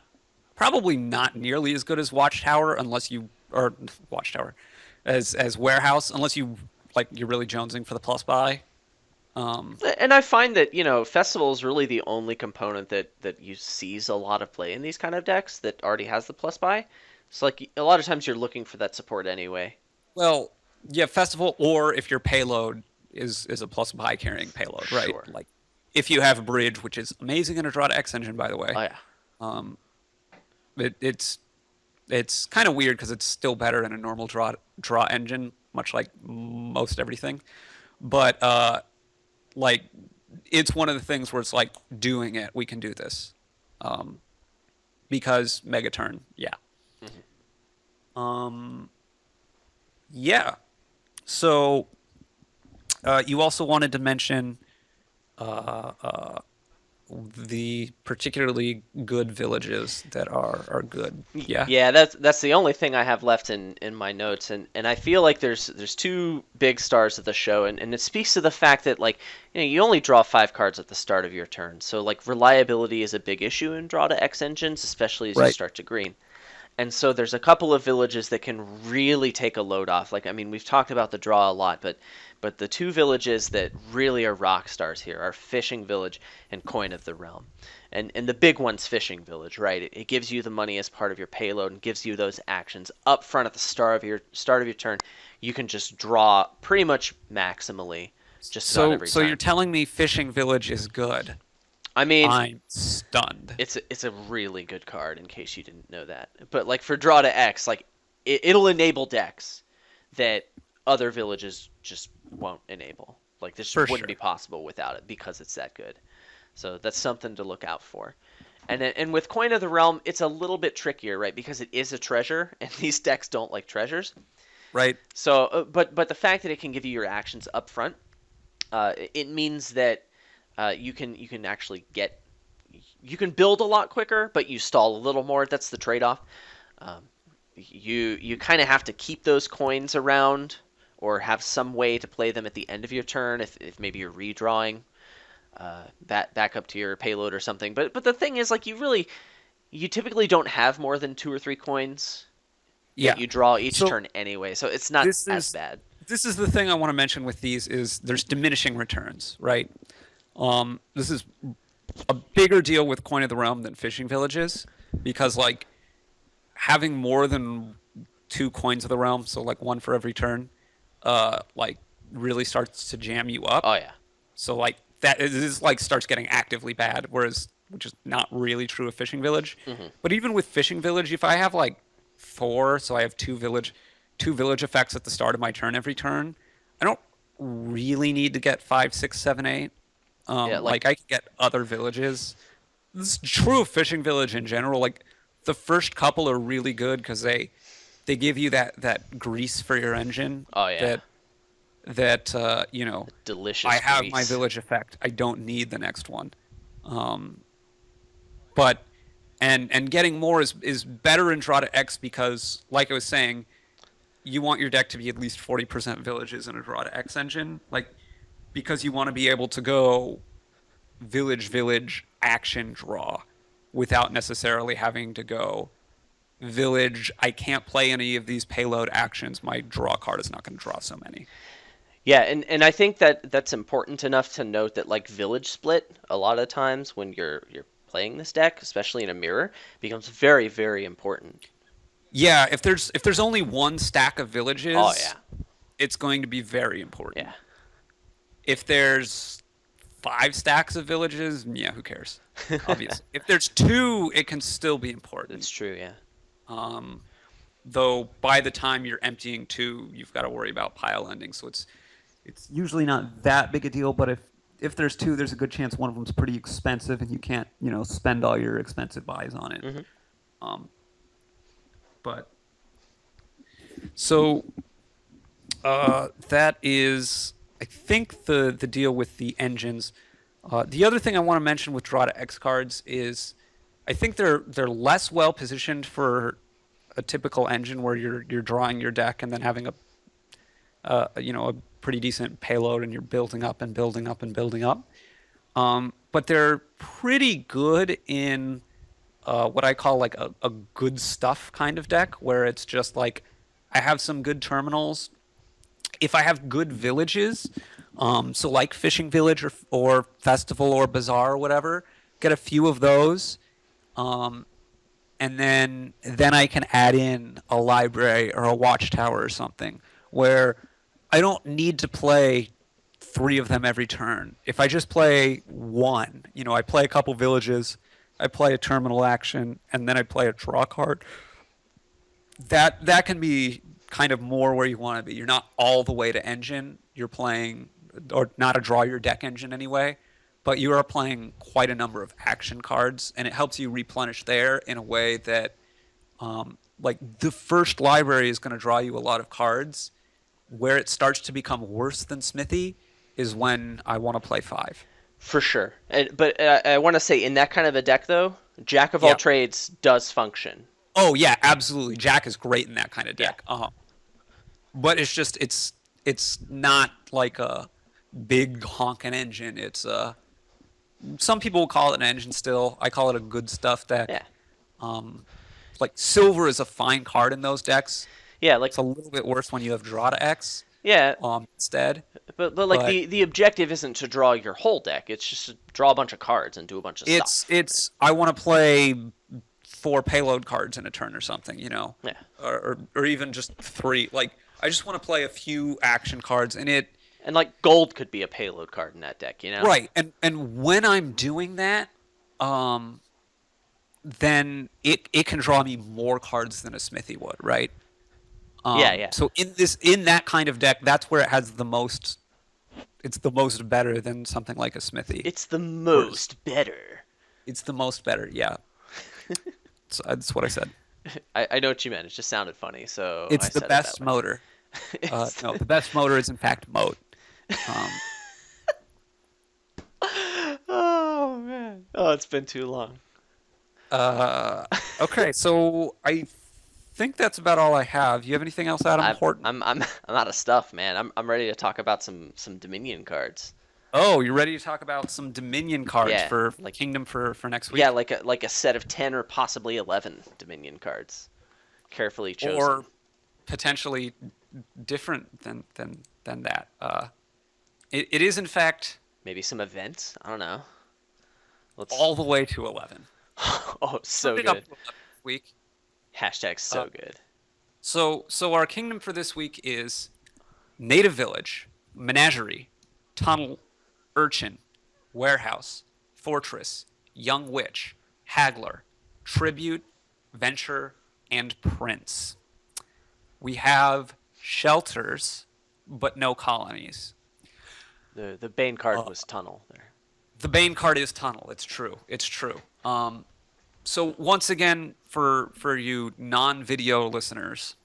probably not nearly as good as watchtower unless you or watchtower as warehouse unless you're really jonesing for the plus buy. Um, And I find that festival is really the only component that you sees a lot of play in these kind of decks that already has the plus buy. So like a lot of times you're looking for that support anyway. well, yeah, festival or if your payload is a plus buy carrying payload, right? Sure. Like if you have a bridge, which is amazing in a draw to X engine, by the way. Oh yeah. Um, it's kind of weird because it's still better in a normal draw engine, much like most everything. But like it's one of the things where it's like doing it, we can do this, um, because Megaturn, yeah, Hmm. um, yeah. So you also wanted to mention uh, uh, the particularly good villages that are good. Yeah, Yeah, that's the only thing I have left in my notes, and I feel like there's two big stars of the show, and it speaks to the fact that like you only draw 5 cards at the start of your turn, so like reliability is a big issue in draw to X engines, especially as you right. start to green. And so there's a couple of villages that can really take a load off. Like I mean, we've talked about the draw a lot, but the two villages that really are rock stars here are Fishing Village and Coin of the Realm. And the big one's Fishing Village, right? It gives you the money as part of your payload and gives you those actions up front at the start of your turn. You can just draw pretty much maximally just about every So you're time. telling me Fishing Village is good? I mean, I'm stunned. it's a really good card in case you didn't know that. But like for draw to X, like it'll enable decks that other villages just won't enable. Like this For just wouldn't be sure. possible without it because it's that good. So that's something to look out for. And with Coin of the Realm, it's a little bit trickier, right? Because it is a treasure, and these decks don't like treasures. right? So, but the fact that it can give you your actions up front, it means that you can actually get you can build a lot quicker, but you stall a little more. That's the trade-off. Um, you kind of have to keep those coins around, or have some way to play them at the end of your turn if maybe you're redrawing back up to your payload or something. But the thing is, like, you typically don't have more than 2 or 3 coins that Yeah. you draw each So turn anyway, so it's not this as is bad. this is the thing I want to mention with these is there's diminishing returns, right? This is a bigger deal with Coin of the Realm than fishing villages because like having more than 2 coins of the realm, so like one for every turn, like really starts to jam you up. Oh yeah. So like that is like starts getting actively bad, whereas which is not really true of Fishing Village. Hmm. But even with Fishing Village, if I have like four, so I have two village effects at the start of my turn every turn, I don't really need to get five, six, seven, eight. Yeah, like Like I can get other villages. This is true of Fishing Village in general. Like the first couple are really good because they give you that grease for your engine oh yeah, that I delicious have my grease. village effect. I don't need the next one. Um, but and getting more is better in draw to X because, like I was saying, you want your deck to be at least 40% villages in a draw to X engine. Like because you want to be able to go village village action draw without necessarily having to go village. I can't play any of these payload actions. My draw card is not going to draw so many. Yeah, and I think that that's important enough to note that, like, village split a lot of times when you're playing this deck, especially in a mirror, becomes very, very important. Yeah, if there's only one stack of Oh villages, yeah. it's going to be very Yeah. important. If there's 5 stacks of villages, yeah, who cares? Obviously. If there's two, it can still be important. That's true, yeah. Um, though by the time you're emptying two, you've got to worry about pile ending. So it's usually not that big a deal. But if there's two, there's a good chance one of them's pretty expensive, and you can't spend all your expensive buys on it. Hmm. Um, but so that is, I think, the deal with the engines. The other thing I want to mention with draw to X cards is I think they're less well positioned for a typical engine where you're drawing your deck and then having a pretty decent payload and you're building up and building up and building up. But they're pretty good in what I call like a good stuff kind of deck where it's just like I have some good terminals. If I have good villages, so like Fishing Village or Festival or Bazaar or whatever, get a few of those. Um, and then I can add in a library or a watchtower or something where I don't need to play three of them every turn. If I just play one, I play a couple villages, I play a terminal action, and then I play a draw card. That can be kind of more where you want to be. You're not all the way to engine. You're playing, or not a draw your deck engine anyway, but you are playing quite a number of action cards, and it helps you replenish there in a way that, like, the first library is going to draw you a lot of cards. Where it starts to become worse than Smithy is when I want to play five. For sure. But I want to say, in that kind of a deck, though, Jack of all Yeah. trades does function. Oh yeah, absolutely. Jack is great in that kind of Yeah. deck. But it's not like a big honking engine. It's some people will call it an engine still. I call it a good stuff Yeah. deck. Um, like silver is a fine card in those decks. Yeah, like, It's a little bit worse when you have draw to X yeah, instead. but like, But the objective isn't to draw your whole deck. It's just to draw a bunch of cards and do a bunch of it's stuff. it's I want to play 4 payload cards in a turn or something, Yeah. or even just three. Like I just want to play a few action cards, and it And, like, gold could be a payload card in that deck. right. And when I'm doing that, um, then it can draw me more cards than a Smithy would, right? Yeah, yeah. So in that kind of deck, that's where it has the most it's the most better than something like a Smithy. It's the Or most better. it's the most better. Yeah, so that's what I said. I know what you meant. It just sounded funny, so I It's the said it that best way. motor. It's No, the best motor is in fact moat. Um, Oh man. Oh, it's been too long. uh, okay, so I think that's about all I have. You have anything else, Adam I'm Horton? I'm out of stuff, man. I'm ready to talk about some Dominion cards. Oh, you ready to talk about some Dominion cards Yeah, for like Kingdom for next yeah, week? like a set of 10 or possibly 11 Dominion cards, carefully chosen. Or potentially different than that. It is in fact Maybe some events. I don't know. Let's. all the way to 11. Oh, Turned so it up good. to 11 this week. Hashtag Uh, so good. so our kingdom for this week is Native Village, Menagerie, Tunnel, Urchin, Warehouse, Fortress, Young Witch, Haggler, Tribute, Venture, and Prince. We have shelters, but no colonies. The Bane card Uh, was tunnel there. the Bane card is Tunnel. It's true. It's true. So once again, for you non-video listeners,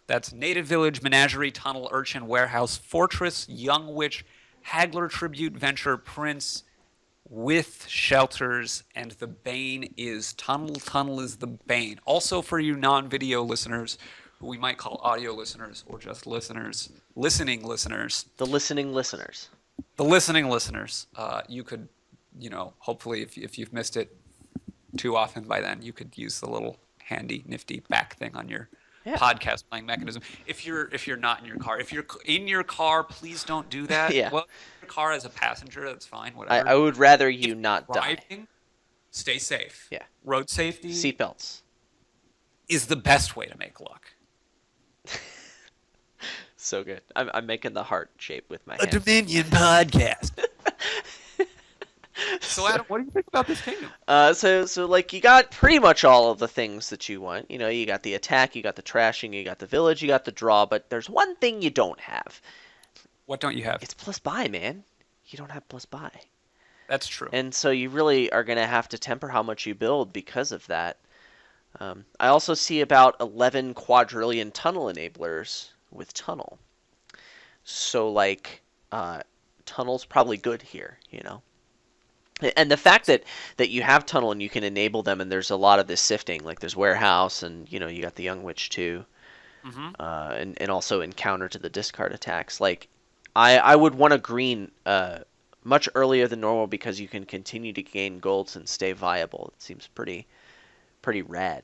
that's Native Village, Menagerie, Tunnel, Urchin, Warehouse, Fortress, Young Witch, Haggler, Tribute, Venture, Prince, with shelters, and the Bane is Tunnel. Tunnel is the Bane. Also, for you non-video listeners, who we might call audio listeners or just listeners, listening listeners, The listening listeners. the listening listeners, you could, hopefully, if you've missed it too often by then, you could use the little handy, nifty back thing on your Yeah. podcast playing mechanism. If you're not in your car, if you're in your car, please don't do that. Yeah. Well, your car as a passenger, that's fine, I whatever. would rather If you not you're die. driving, stay safe. Yeah. Road safety Seatbelts. is the best way to make luck. So good. I'm making the heart shape with my A hands. Dominion podcast. So, Adam, what do you think about this kingdom? So like you got pretty much all of the things that you want. You know, you got the attack, you got the trashing, you got the village, you got the draw, but there's one thing you don't have. What don't you have? It's plus buy, man. You don't have plus buy. That's true. And so you really are going to have to temper how much you build because of that. I also see about 11 quadrillion tunnel enablers with tunnel. So like tunnel's probably good here, you know. And the fact that you have tunnel and you can enable them, and there's a lot of this sifting, like there's warehouse, and you know you got the young witch too, Hmm. and also encounter to the discard attacks. Like I would want a green much earlier than normal because you can continue to gain golds and stay viable. It seems pretty rad.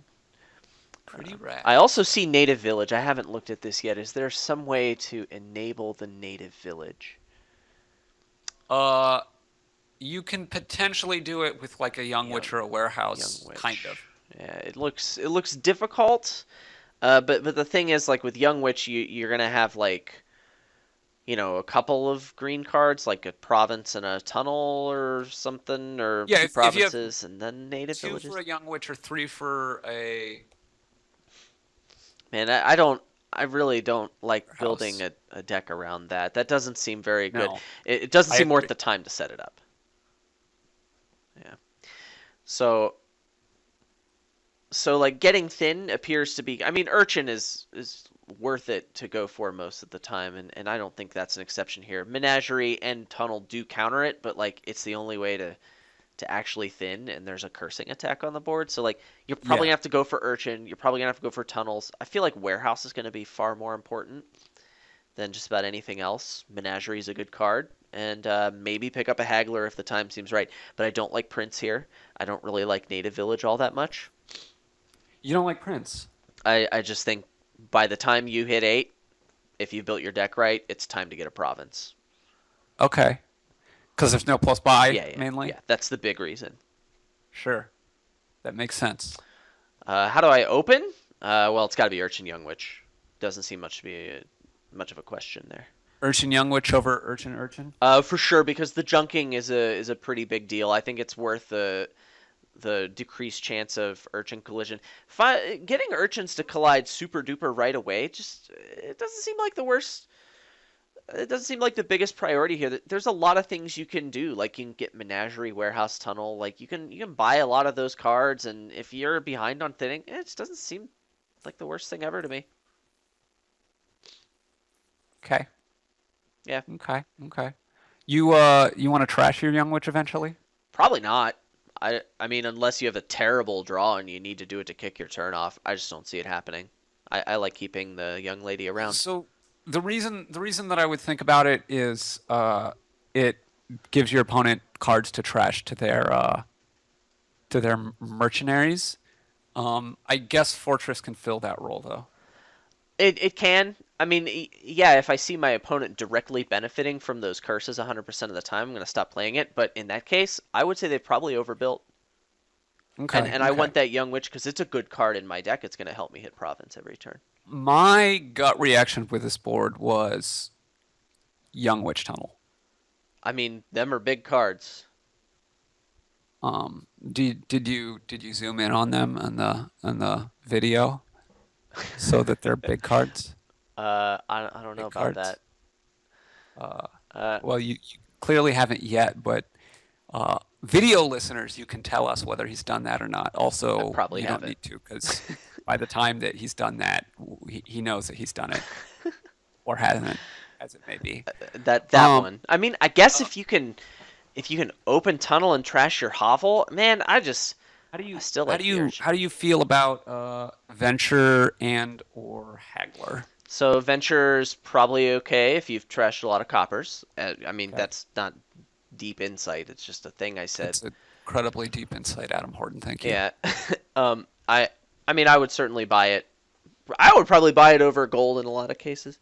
Pretty rad. I also see native village. I haven't looked at this yet. Is there some way to enable the native village? Uh, you can potentially do it with like a young Young witch or a young warehouse, kind witch. of. Yeah, it looks difficult. But the thing is, like with young witch, you're gonna have like a couple of green cards, like a province and a tunnel or something, or Yeah, two if you have provinces and then native two for villages. a young witch or three for a Man, I really don't like building warehouse. a deck around that. That doesn't seem very good. No, It doesn't I seem worth agree. the time to set it up. Yeah. So like getting thin appears to be. I mean, urchin is worth it to go for most of the time, and I don't think that's an exception here. Menagerie and tunnel do counter it, but like it's the only way to actually thin, and there's a cursing attack on the board. So like you're probably Yeah, gonna have to go for urchin. You're probably gonna have to go for tunnels. I feel like warehouse is gonna be far more important than just about anything else. Menagerie is a good card, and maybe pick up a haggler if the time seems right. But I don't like Prince here. I don't really like Native Village all that much. you don't like Prince. I just think by the time you hit 8, if you built your deck right, it's time to get a province. Okay, because there's no plus buy Yeah, yeah, mainly. yeah. That's the big reason. Sure, that makes sense. How do I open? Well, it's got to be Urchin Young, which doesn't seem much to be much of a question there. Urchin young witch over urchin urchin. For sure, because the junking is a pretty big deal. I think it's worth the decreased chance of urchin collision. Getting urchins to collide super duper right away, just it doesn't seem like the worst it doesn't seem like the biggest priority here. There's a lot of things you can do, like you can get Menagerie Warehouse Tunnel, like you can buy a lot of those cards, and if you're behind on thinning, it just doesn't seem like the worst thing ever to me. Okay. Yeah, Okay. You want to trash your young witch eventually? probably not. I mean, unless you have a terrible draw and you need to do it to kick your turn off, I just don't see it happening. I like keeping the young lady around. So the reason that I would think about it is it gives your opponent cards to trash to their mercenaries. I guess Fortress can fill that role though. It can. I mean, yeah, if I see my opponent directly benefiting from those curses 100% of the time, I'm going to stop playing it. But in that case, I would say they've probably overbuilt. Okay, And I okay. want that Young Witch because it's a good card in my deck. It's going to help me hit Province every turn. My gut reaction with this board was Young Witch Tunnel. I mean, them are big cards. Did you zoom in on them on the video so that they're big cards? I don't know Big about cards. that. Uh, Uh, well, you clearly haven't yet, but video listeners, you can tell us whether he's done that or not. I Also, probably you don't haven't. need to because by the time that he's done that, he knows that he's done it or hasn't, as it may be. That Um, one. I mean, I guess uh, if you can open tunnel and trash your hovel, man, how do I you still how like do the you urge. how do you feel about Venture and or Haggler? So Venture's probably okay if you've trashed a lot of coppers. I mean, Okay. that's not deep insight. It's just a thing I said. That's incredibly deep insight, Adam Horton. Thank you. Yeah. um, I I mean, I would certainly buy it. I would probably buy it over gold in a lot of cases.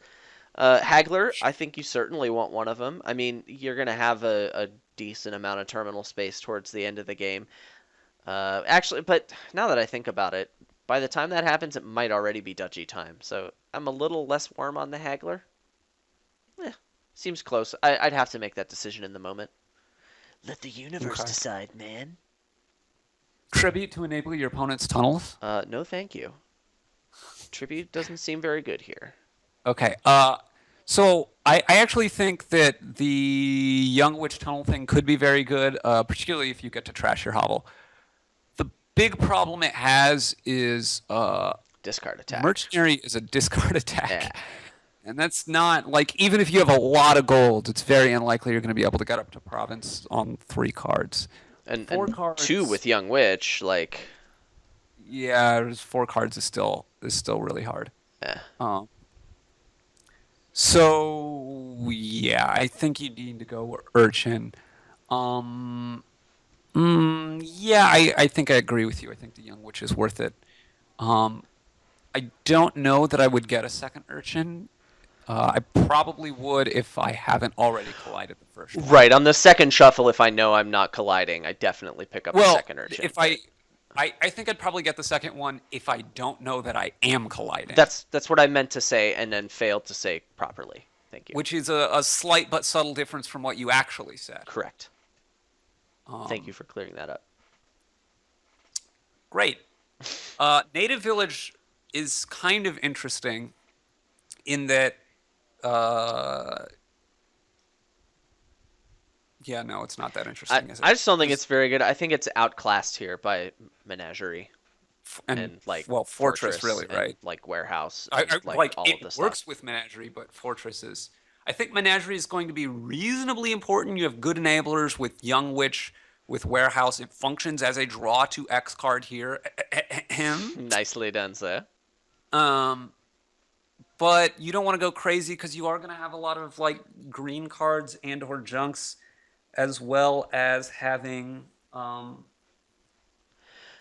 Haggler, I think you certainly want one of them. I mean, you're gonna have a decent amount of terminal space towards the end of the game. Actually, but now that I think about it, by the time that happens, it might already be Dutchy time. So I'm a little less warm on the Haggler. Eh, seems close. I'd have to make that decision in the moment. Let the universe Okay. decide, man. Tribute to enable your opponent's tunnels. No, thank you. Tribute doesn't seem very good here. Okay. So I actually think that the Young Witch Tunnel thing could be very good, particularly if you get to trash your hovel. The big problem it has is Discard attack. Mercenary is a discard Yeah. attack. And that's not like even if you have a lot of gold, it's very unlikely you're going to be able to get up to province on 3 cards. Four And two cards, with Young Witch, like, yeah, 4 cards is still really hard. eh. Um, so yeah, I think you need to go Urchin. Um, yeah, I think I agree with you. I think the Young Witch is worth it. Um, I don't know that I would get a second Urchin. I probably would if I haven't already collided the first one. Right, on the second shuffle, if I know I'm not colliding, I definitely pick up a Well, second Urchin. if I think I'd probably get the second one if I don't know that I am colliding, That's what I meant to say and then failed to say properly. Thank you. which is a slight but subtle difference from what you actually said. Correct. Thank you Um, for clearing that up. great. Native Village is kind of interesting in that, uh, yeah, no, it's not that interesting, is I it? just don't think Just it's very good. I think it's outclassed here by Menagerie and and like well, Fortress Fortress really, and right? like Warehouse I and like like all it of the stuff. works with Menagerie, but Fortress is. I think Menagerie is going to be reasonably important. You have good enablers with Young Witch, with Warehouse. It functions as a draw to X card here. Him. Nicely done, sir. Um, but you don't want to go crazy because you are going to have a lot of like green cards and or junks, as well as having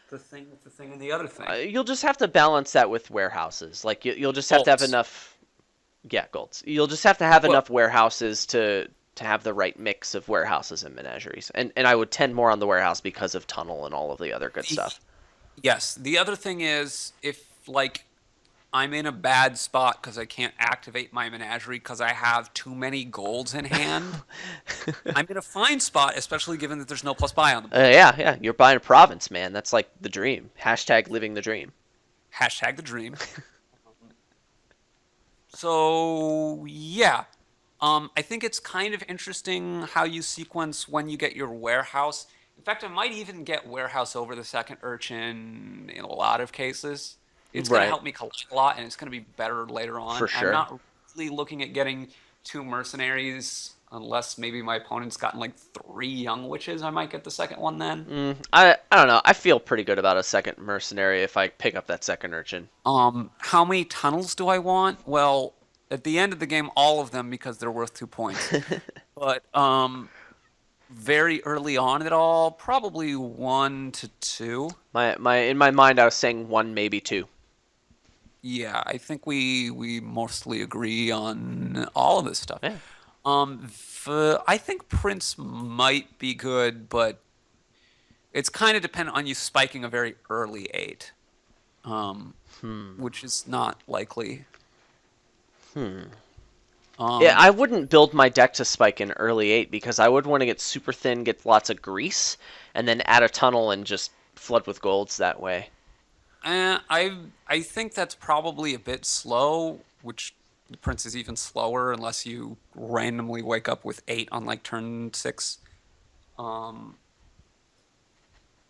the thing and the other thing. You'll just have to balance that with warehouses. Like you'll just have to have Bolts. enough. Yeah, golds. You'll just have to have Well, enough warehouses to have the right mix of warehouses and menageries. And I would tend more on the warehouse because of tunnel and all of the other good the, stuff. yes. The other thing is if like I'm in a bad spot because I can't activate my menagerie because I have too many golds in hand. I'm in a fine spot, especially given that there's no plus buy on the board. Yeah. You're buying a province, man. That's like the dream. Hashtag living the dream. Hashtag the dream. So yeah, I think it's kind of interesting how you sequence when you get your warehouse. In fact, I might even get warehouse over the second urchin in a lot of cases. It's going to Right, help me collect a lot, and it's going to be better later for on. I'm sure. not really looking at getting two mercenaries unless maybe my opponent's gotten like three young witches. I might get the second one then. I don't know. I feel pretty good about a second mercenary if I pick up that second urchin. How many tunnels do I want? Well, at the end of the game, all of them because they're worth 2 points. But very early on at all, probably 1 to 2. My in my mind, I was saying one, maybe two. Yeah, I think we mostly agree on all of this stuff. Yeah. I think Prince might be good, but it's kind of dependent on you spiking a very early eight, um, which is not likely. Yeah, Um, I wouldn't build my deck to spike in early 8 because I would want to get super thin, get lots of grease, and then add a tunnel and just flood with golds that way. I think that's probably a bit slow, which the Prince is even slower unless you randomly wake up with eight on like turn six. Um,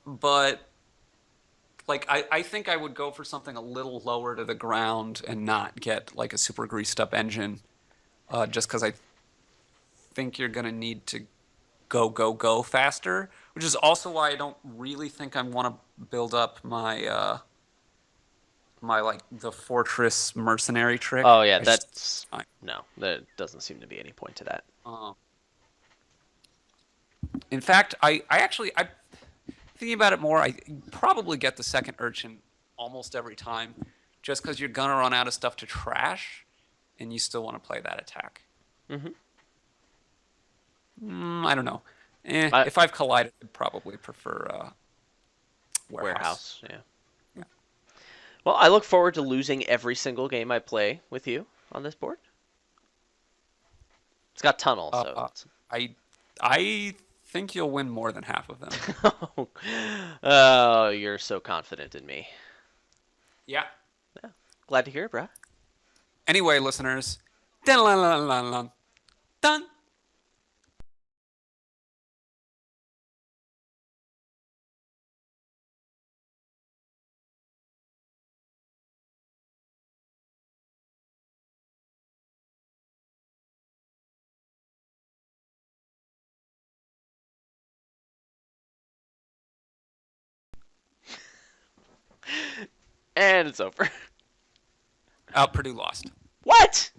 but like I think I would go for something a little lower to the ground and not get like a super greased up engine, just because I think you're gonna need to go faster, which is also why I don't really think I want to build up my like the fortress mercenary Oh trick. yeah, I just that's fine. no, there doesn't seem to be any point to that. Um, in fact, I thinking about it more, I probably get the second urchin almost every time, just because you're gonna run out of stuff to trash, and you still want to play that attack. hmm I don't know. I, If I've collided, I'd probably prefer warehouse. warehouse, yeah. Yeah. Well, I look forward to losing every single game I play with you on this board. It's got tunnel, so Uh, I I think you'll win more than half of them. oh, you're so confident in me. Yeah. Yeah. Glad to hear it, bruh. Anyway, listeners, dun, dun, And it's over. Purdue lost. What?